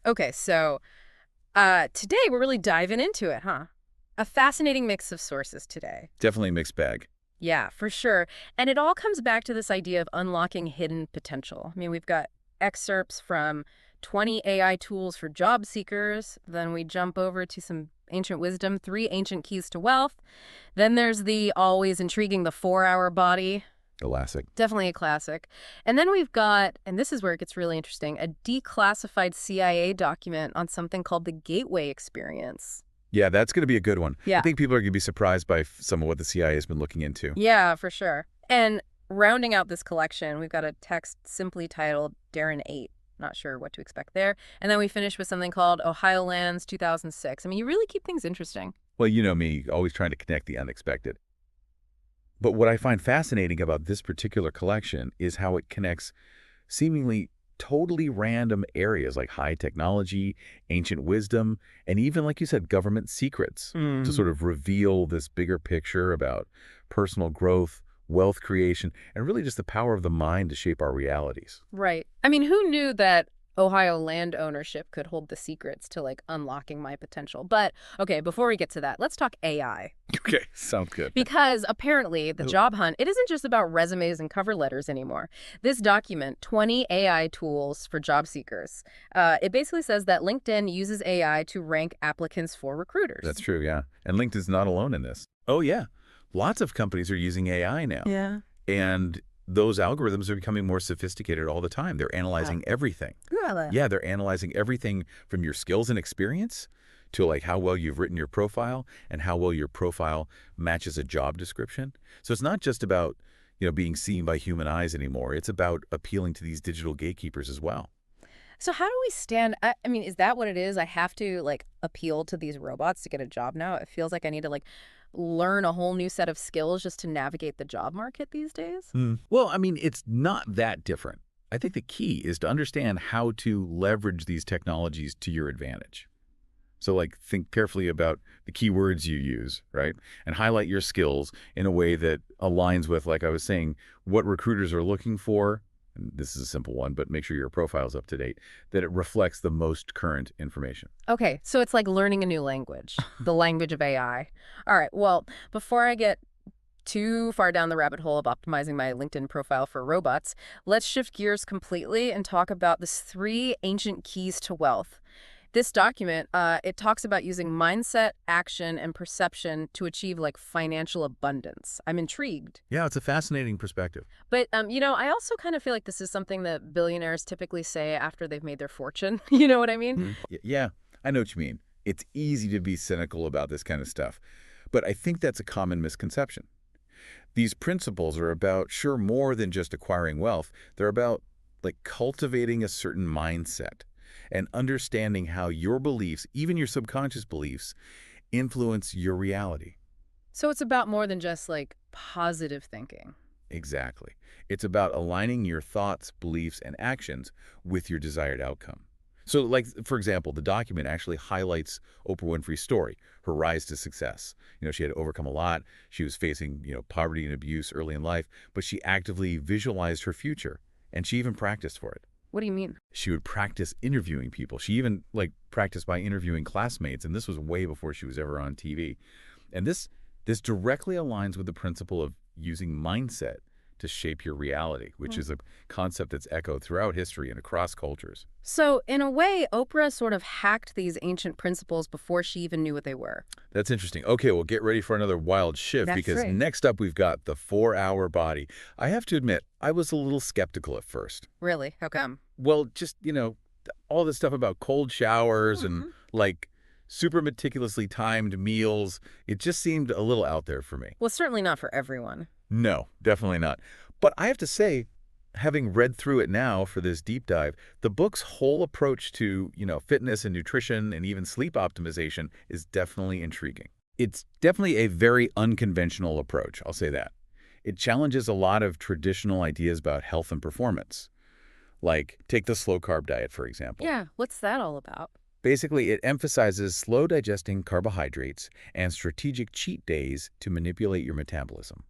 Okay, so today we're really diving into it, huh? A fascinating mix of sources today. Definitely a mixed bag. Yeah, for sure. And it all comes back to this idea of unlocking hidden potential. I mean, we've got excerpts from 20 AI tools for job seekers. Then we jump over to some ancient wisdom, three ancient keys to wealth. Then there's the always intriguing the 4-hour body. Classic. Definitely a classic. And then we've got, and this is where it gets really interesting, a declassified CIA document on something called the Gateway Experience. Yeah, that's going to be a good one. I Yeah. think people are going to be surprised by some of what the CIA has been looking into. Yeah, for sure. And rounding out this collection, we've got a text simply titled Darren 8. Not sure what to expect there. And then we finish with something called Ohio Lands 2006. I mean, you really keep things interesting. Well, you know me, always trying to connect the unexpected. But what I find fascinating about this particular collection is how it connects seemingly totally random areas like high technology, ancient wisdom, and even, like you said, government secrets to Mm. sort of reveal this bigger picture about personal growth, wealth creation, and really just the power of the mind to shape our realities. Right. I mean, who knew that Ohio land ownership could hold the secrets to like unlocking my potential? But okay, before we get to that, let's talk AI. Okay, sounds good. Because apparently the Oh, job hunt, it isn't just about resumes and cover letters anymore. This document, 20 AI tools for job seekers, it basically says that LinkedIn uses AI to rank applicants for that's recruiters. true, yeah. And LinkedIn's not alone in this. Oh, yeah. Lots of companies are using AI now. Yeah. And those algorithms are becoming more sophisticated all the time. They're Wow. analyzing everything. Really? Yeah, they're analyzing everything from your skills and experience to like how well you've written your profile and how well your profile matches a job description. So it's not just about, being seen by human eyes anymore. It's about appealing to these digital gatekeepers as well. So how do we stand? I mean, is that what it is? I have to like appeal to these robots to get a job now? It feels like I need to like learn a whole new set of skills just to navigate the job market these days. Well, I mean, it's not that different. I think the key is to understand how to leverage these technologies to your advantage. So like think carefully about the keywords you use, right? And highlight your skills in a way that aligns with, like I was saying, what recruiters are looking for. And this is a simple one, but make sure your profile's up to date, that it reflects the most current information. Okay, so it's like learning a new language, the language of AI. All right, well, before I get too far down the rabbit hole of optimizing my LinkedIn profile for robots, let's shift gears completely and talk about this three ancient keys to wealth. This document, it talks about using mindset, action, and perception to achieve like financial abundance. I'm intrigued. Yeah, it's a fascinating perspective. But, I also kind of feel like this is something that billionaires typically say after they've made their fortune. You know what I mean? Yeah, I know what you mean. It's easy to be cynical about this kind of stuff. But I think that's a common misconception. These principles are about, sure, more than just acquiring wealth. They're about like cultivating a certain mindset and understanding how your beliefs, even your subconscious beliefs, influence your reality. So it's about more than just like positive thinking. Exactly. It's about aligning your thoughts, beliefs, and actions with your desired outcome. So, like, for example, the document actually highlights Oprah Winfrey's story, her rise to success. She had to overcome a lot. She was facing, poverty and abuse early in life, but she actively visualized her future, and she even practiced for it. What do you mean? She would practice interviewing people. She even, like, practiced by interviewing classmates, and this was way before she was ever on TV. And this directly aligns with the principle of using mindset to shape your reality, which is a concept that's echoed throughout history and across cultures. So, in a way, Oprah sort of hacked these ancient principles before she even knew what they were. That's interesting. Okay, well, get ready for another wild shift That's because right. next up we've got the 4-hour body. I have to admit, I was a little skeptical at first. Really? How come? Well, just, all this stuff about cold showers and Mhm. like super meticulously timed meals, it just seemed a little out there for me. Well, certainly not for everyone. No, definitely not. But I have to say, having read through it now for this deep dive, the book's whole approach to, fitness and nutrition and even sleep optimization is definitely intriguing. It's definitely a very unconventional approach, I'll say that. It challenges a lot of traditional ideas about health and performance. Like, take the slow-carb diet, for example. Yeah, what's that all about? Basically, it emphasizes slow digesting carbohydrates and strategic cheat days to manipulate your metabolism.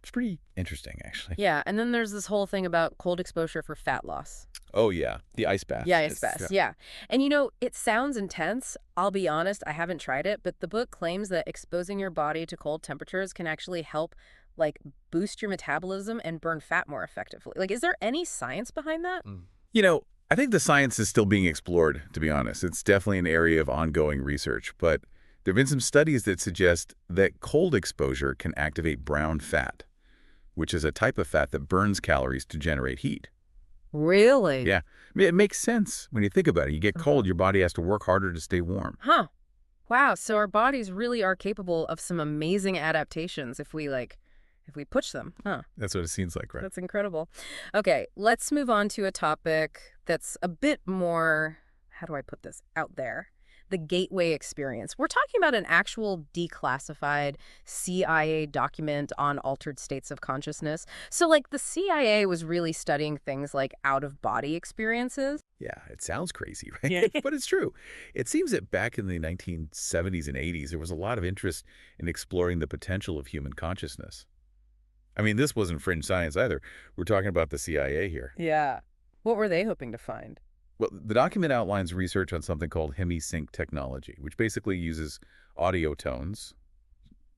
It's pretty interesting, actually. Yeah, and then there's this whole thing about cold exposure for fat loss. Oh, yeah. The ice Yeah, baths. ice baths, yeah. And it sounds intense. I'll be honest, I haven't tried it, but the book claims that exposing your body to cold temperatures can actually help, like, boost your metabolism and burn fat more effectively. Like, is there any science behind that? You know, I think the science is still being explored, to be honest. It's definitely an area of ongoing research, but there have been some studies that suggest that cold exposure can activate brown fat, which is a type of fat that burns calories to generate heat. Really? Yeah, I mean, it makes sense when you think about it. You get cold, your body has to work harder to stay warm. Huh. Wow, so our bodies really are capable of some amazing adaptations if we push them, huh? That's what it seems like, right? That's incredible. Okay, let's move on to a topic that's a bit more, how do I put this, out there. The gateway experience. We're talking about an actual declassified CIA document on altered states of consciousness. So, like, the CIA was really studying things like out-of-body experiences. Yeah, it sounds crazy, right? Yeah. But it's true. It seems that back in the 1970s and 80s, there was a lot of interest in exploring the potential of human consciousness. I mean, this wasn't fringe science either. We're talking about the CIA here. Yeah. What were they hoping to find? Well, the document outlines research on something called hemisync technology, which basically uses audio tones,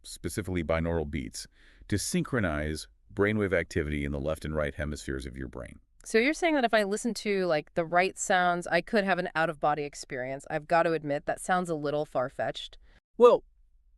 specifically binaural beats, to synchronize brainwave activity in the left and right hemispheres of your brain. So you're saying that if I listen to, like, the right sounds, I could have an out-of-body experience. I've got to admit, that sounds a little far-fetched. Well,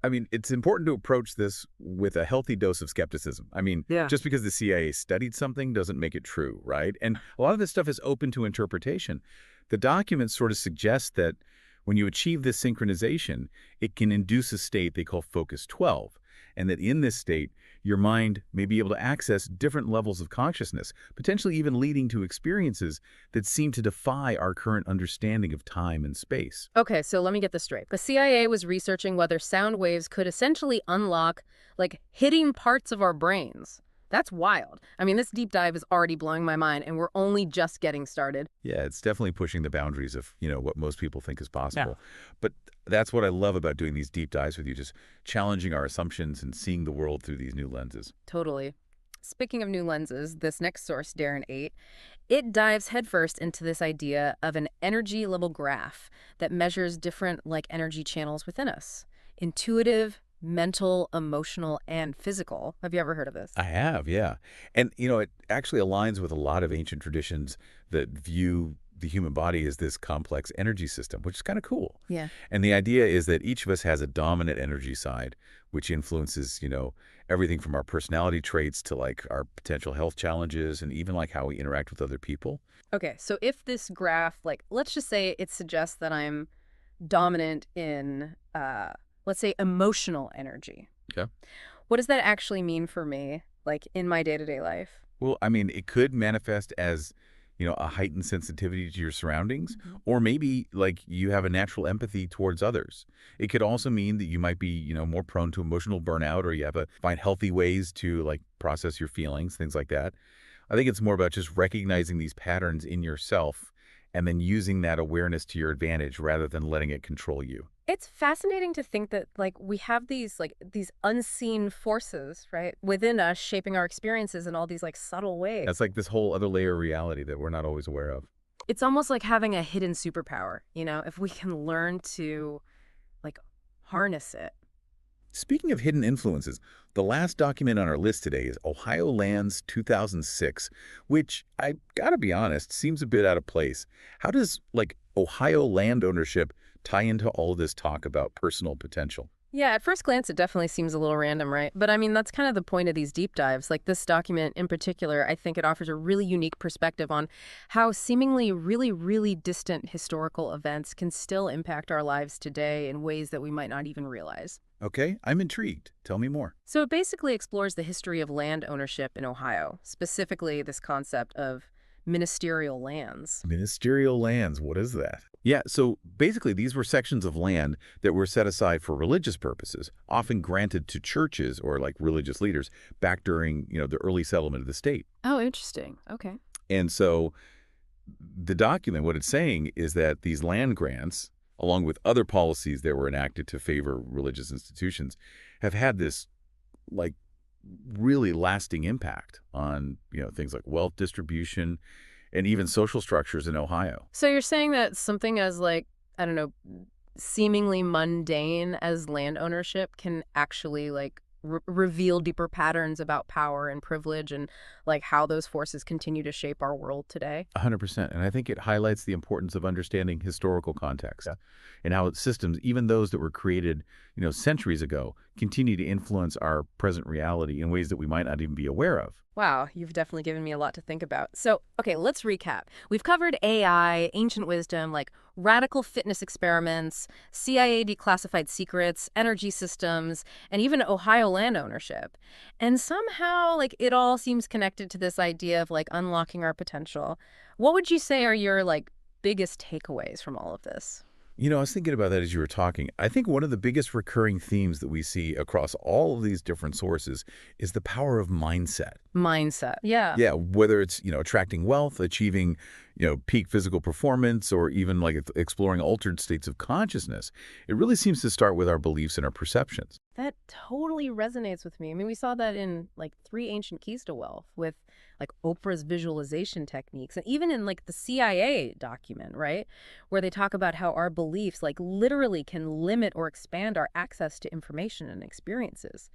I mean, it's important to approach this with a healthy dose of skepticism. I mean, Yeah. just because the CIA studied something doesn't make it true, right? And a lot of this stuff is open to interpretation. The document sort of suggests that when you achieve this synchronization, it can induce a state they call focus 12, and that in this state, your mind may be able to access different levels of consciousness, potentially even leading to experiences that seem to defy our current understanding of time and space. Okay, so let me get this straight. The CIA was researching whether sound waves could essentially unlock, like, hidden parts of our brains. That's wild. I mean, this deep dive is already blowing my mind, and we're only just getting started. Yeah, it's definitely pushing the boundaries of, what most people think is possible. But that's what I love about doing these deep dives with you, just challenging our assumptions and seeing the world through these new lenses. Totally. Speaking of new lenses, this next source, Darren 8, it dives headfirst into this idea of an energy level graph that measures different, like, energy channels within us. Intuitive, mental, emotional, and physical. Have you ever heard of this? I have, yeah. And, it actually aligns with a lot of ancient traditions that view the human body as this complex energy system, which is kind of cool. Yeah. And the idea is that each of us has a dominant energy side, which influences, everything from our personality traits to, like, our potential health challenges and even, like, how we interact with other people. Okay, so if this graph, like, let's just say it suggests that I'm dominant in, let's say, emotional energy. Okay. What does that actually mean for me, like, in my day-to-day life? Well, I mean, it could manifest as, a heightened sensitivity to your surroundings, or maybe, like, you have a natural empathy towards others. It could also mean that you might be, more prone to emotional burnout, or you have to find healthy ways to, like, process your feelings, things like that. I think it's more about just recognizing these patterns in yourself and then using that awareness to your advantage rather than letting it control you. It's fascinating to think that, like, we have these unseen forces, right, within us shaping our experiences in all these, like, subtle ways. That's like this whole other layer of reality that we're not always aware of. It's almost like having a hidden superpower, if we can learn to, like, harness it. Speaking of hidden influences, the last document on our list today is Ohio Land's 2006, which, I gotta be honest, seems a bit out of place. How does, like, Ohio land ownership tie into all this talk about personal potential? Yeah, at first glance, it definitely seems a little random, right? But I mean, that's kind of the point of these deep dives. Like this document in particular, I think it offers a really unique perspective on how seemingly really, really distant historical events can still impact our lives today in ways that we might not even realize. Okay, I'm intrigued. Tell me more. So it basically explores the history of land ownership in Ohio, specifically this concept of ministerial lands. Ministerial lands, what is that? Yeah, so basically these were sections of land that were set aside for religious purposes, often granted to churches or, like, religious leaders back during, the early settlement of the state. Oh, interesting. Okay. And so the document, what it's saying is that these land grants, along with other policies that were enacted to favor religious institutions, have had this, like, really lasting impact on, things like wealth distribution and even social structures in Ohio. So you're saying that something as like, I don't know, seemingly mundane as land ownership can actually like reveal deeper patterns about power and privilege and like how those forces continue to shape our world today? 100%. And I think it highlights the importance of understanding historical context. Yeah. And how systems, even those that were created, centuries ago, continue to influence our present reality in ways that we might not even be aware of. Wow, you've definitely given me a lot to think about. So, okay, let's recap. We've covered AI, ancient wisdom, like radical fitness experiments, CIA declassified secrets, energy systems, and even Ohio land ownership. And somehow, like, it all seems connected to this idea of like unlocking our potential. What would you say are your like biggest takeaways from all of this? I was thinking about that as you were talking. I think one of the biggest recurring themes that we see across all of these different sources is the power of mindset. Mindset. Yeah. Yeah, whether it's, attracting wealth, achieving, peak physical performance, or even like exploring altered states of consciousness, it really seems to start with our beliefs and our perceptions. That totally resonates with me. I mean, we saw that in like Three Ancient Keys to Wealth with like Oprah's visualization techniques, and even in like the CIA document, right? Where they talk about how our beliefs like literally can limit or expand our access to information and experiences.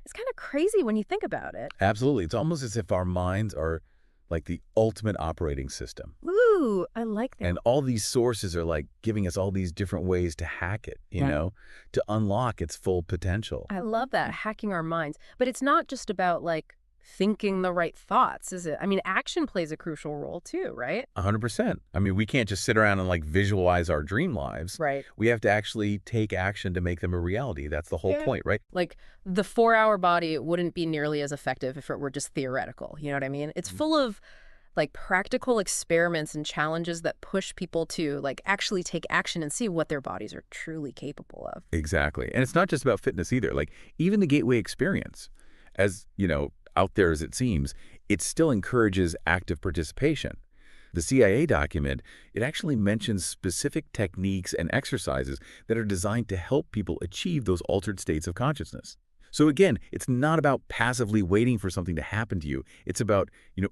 It's kind of crazy when you think about it. Absolutely. It's almost as if our minds are like the ultimate operating system. Ooh, I like that. And all these sources are like giving us all these different ways to hack it, to unlock its full potential. I love that, hacking our minds. But it's not just about like thinking the right thoughts, is it? I mean, action plays a crucial role too, right? 100%. I mean, we can't just sit around and like visualize our dream lives. Right. We have to actually take action to make them a reality. That's the whole point, right? Like the 4-hour body wouldn't be nearly as effective if it were just theoretical. You know what I mean? It's full of like practical experiments and challenges that push people to like actually take action and see what their bodies are truly capable of. Exactly. And it's not just about fitness either. Like even the gateway experience, as, out there as it seems, it still encourages active participation. The CIA document, it actually mentions specific techniques and exercises that are designed to help people achieve those altered states of consciousness. So again, it's not about passively waiting for something to happen to you. It's about,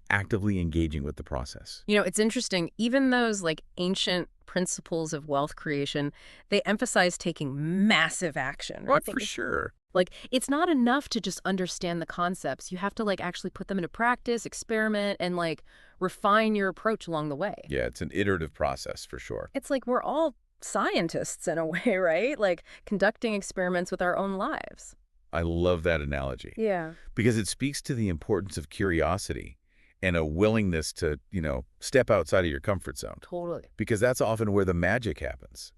actively engaging with the process. It's interesting. Even those like ancient principles of wealth creation, they emphasize taking massive action. Right? For sure. Like, it's not enough to just understand the concepts. You have to like actually put them into practice, experiment, and like refine your approach along the way. Yeah, it's an iterative process for sure. It's like we're all scientists in a way, right? Like conducting experiments with our own lives. I love that analogy. Yeah. Because it speaks to the importance of curiosity and a willingness to, step outside of your comfort zone. Totally. Because that's often where the magic happens.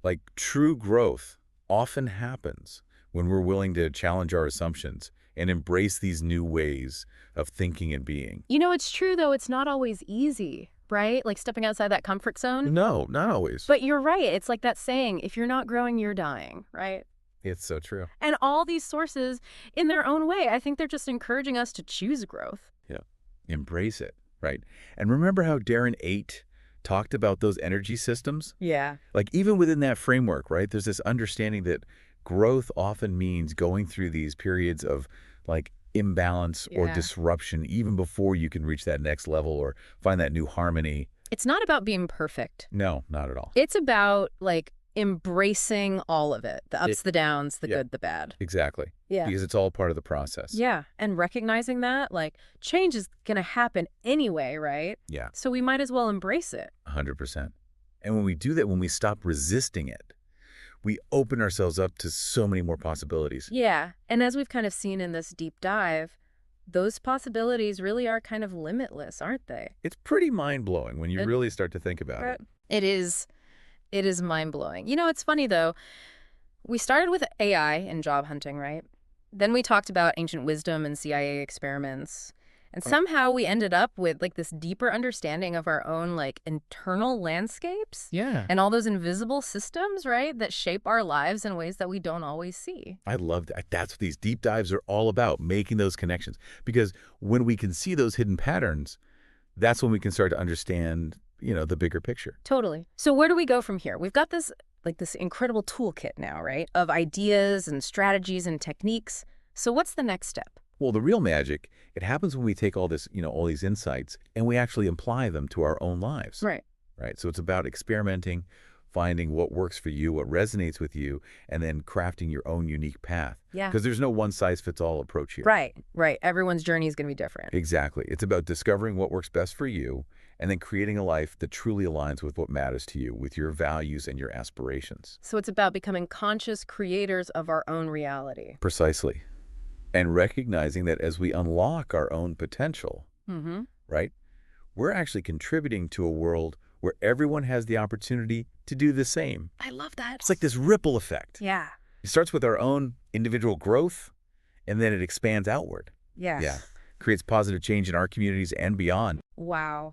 Like true growth often happens when we're willing to challenge our assumptions and embrace these new ways of thinking and being. It's true, though. It's not always easy, right? Like stepping outside that comfort zone. No, not always. But you're right. It's like that saying, if you're not growing, you're dying, right? It's so true. And all these sources, in their own way, I think they're just encouraging us to choose growth. Yeah. Embrace it, right? And remember how Darren 8 talked about those energy systems? Yeah. Like even within that framework, right, there's this understanding that growth often means going through these periods of like imbalance or disruption even before you can reach that next level or find that new harmony. It's not about being perfect. No, not at all. It's about like embracing all of it, the ups, the downs, the good, the bad. Exactly. Yeah. Because it's all part of the process. Yeah. And recognizing that like change is going to happen anyway, right? Yeah. So we might as well embrace it. 100%. And when we do that, when we stop resisting it, we open ourselves up to so many more possibilities. Yeah. And as we've kind of seen in this deep dive, those possibilities really are kind of limitless, aren't they? It's pretty mind-blowing when you really start to think about it. It is. It is mind-blowing. It's funny, though. We started with AI and job hunting, right? Then we talked about ancient wisdom and CIA experiments. And somehow we ended up with like this deeper understanding of our own like internal landscapes. Yeah. And all those invisible systems, right, that shape our lives in ways that we don't always see. I love that. That's what these deep dives are all about, making those connections. Because when we can see those hidden patterns, that's when we can start to understand, the bigger picture. Totally. So where do we go from here? We've got this incredible toolkit now, right, of ideas and strategies and techniques. So what's the next step? Well, the real magic, it happens when we take all this, all these insights and we actually apply them to our own lives, Right. right? So it's about experimenting, finding what works for you, what resonates with you, and then crafting your own unique path. Yeah. Because there's no one-size-fits-all approach here. Right, right. Everyone's journey is going to be different. Exactly. It's about discovering what works best for you and then creating a life that truly aligns with what matters to you, with your values and your aspirations. So it's about becoming conscious creators of our own reality. Precisely. And recognizing that as we unlock our own potential, Mm-hmm. right, we're actually contributing to a world where everyone has the opportunity to do the same. I love that. It's like this ripple effect. Yeah. It starts with our own individual growth, and then it expands outward. Yes. Yeah. Creates positive change in our communities and beyond. Wow.